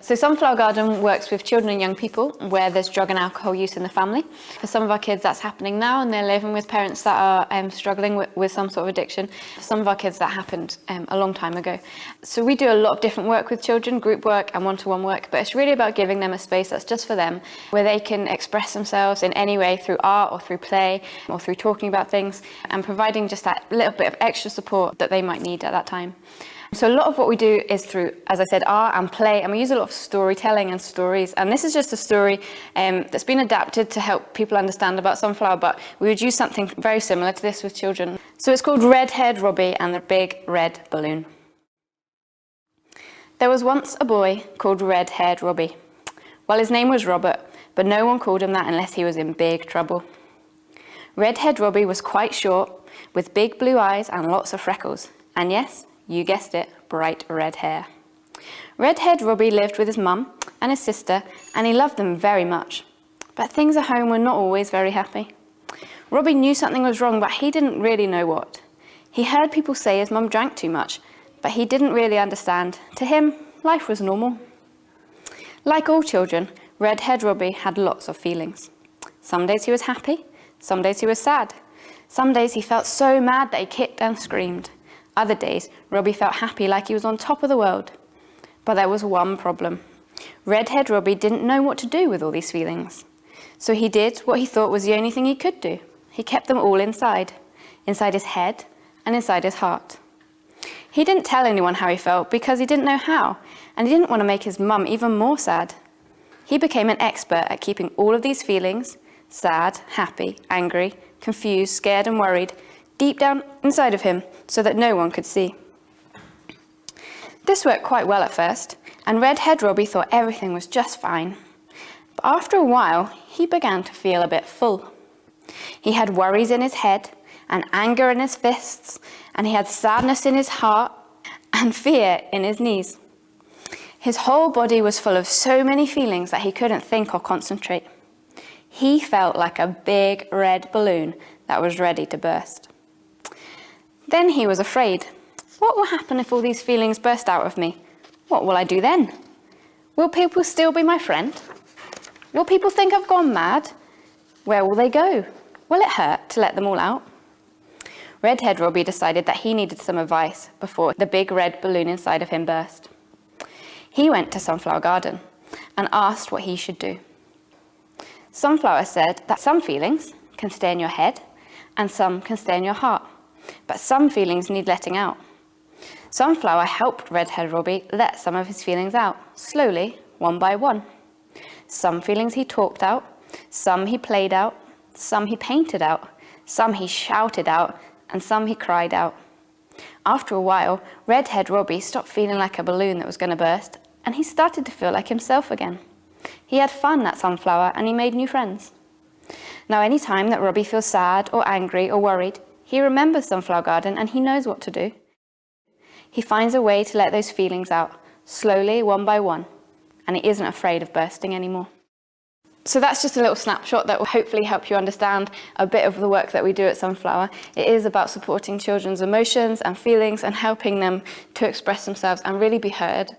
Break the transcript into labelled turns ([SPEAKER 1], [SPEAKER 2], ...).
[SPEAKER 1] So Sunflower Garden works with children and young people where there's drug and alcohol use in the family. For some of our kids that's happening now and they're living with parents that are struggling with some sort of addiction. For some of our kids that happened a long time ago. So we do a lot of different work with children, group work and one-to-one work, but it's really about giving them a space that's just for them, where they can express themselves in any way through art or through play or through talking about things and providing just that little bit of extra support that they might need at that time. So a lot of what we do is through, as I said, art and play, and we use a lot of storytelling and stories. And this is just a story that's been adapted to help people understand about sunflower, but we would use something very similar to this with children. So it's called Red-Haired Robbie and the Big Red Balloon. There was once a boy called Red-Haired Robbie. Well, his name was Robert, but no one called him that unless he was in big trouble. Red-Haired Robbie was quite short, with big blue eyes and lots of freckles. And yes, you guessed it, bright red hair. Red-Haired Robbie lived with his mum and his sister, and he loved them very much. But things at home were not always very happy. Robbie knew something was wrong, but he didn't really know what. He heard people say his mum drank too much, but he didn't really understand. To him, life was normal. Like all children, Red-Haired Robbie had lots of feelings. Some days he was happy, some days he was sad. Some days he felt so mad that he kicked and screamed. Other days, Robbie felt happy like he was on top of the world. But there was one problem. Red-Haired Robbie didn't know what to do with all these feelings. So he did what he thought was the only thing he could do. He kept them all inside his head and inside his heart. He didn't tell anyone how he felt because he didn't know how, and he didn't want to make his mum even more sad. He became an expert at keeping all of these feelings, sad, happy, angry, confused, scared and worried, deep down inside of him so that no one could see. This worked quite well at first, and Red-Haired Robbie thought everything was just fine. But after a while, he began to feel a bit full. He had worries in his head, and anger in his fists, and he had sadness in his heart, and fear in his knees. His whole body was full of so many feelings that he couldn't think or concentrate. He felt like a big red balloon that was ready to burst. Then he was afraid. What will happen if all these feelings burst out of me? What will I do then? Will people still be my friend? Will people think I've gone mad? Where will they go? Will it hurt to let them all out? Red-Haired Robbie decided that he needed some advice before the big red balloon inside of him burst. He went to Sunflower Garden and asked what he should do. Sunflower said that some feelings can stay in your head and some can stay in your heart. But some feelings need letting out. Sunflower helped Red-Haired Robbie let some of his feelings out, slowly, one by one. Some feelings he talked out, some he played out, some he painted out, some he shouted out, and some he cried out. After a while, Red-Haired Robbie stopped feeling like a balloon that was going to burst, and he started to feel like himself again. He had fun at Sunflower, and he made new friends. Now, any time that Robbie feels sad or angry or worried, he remembers Sunflower Garden and he knows what to do. He finds a way to let those feelings out, slowly, one by one, and he isn't afraid of bursting anymore. So that's just a little snapshot that will hopefully help you understand a bit of the work that we do at Sunflower. It is about supporting children's emotions and feelings and helping them to express themselves and really be heard.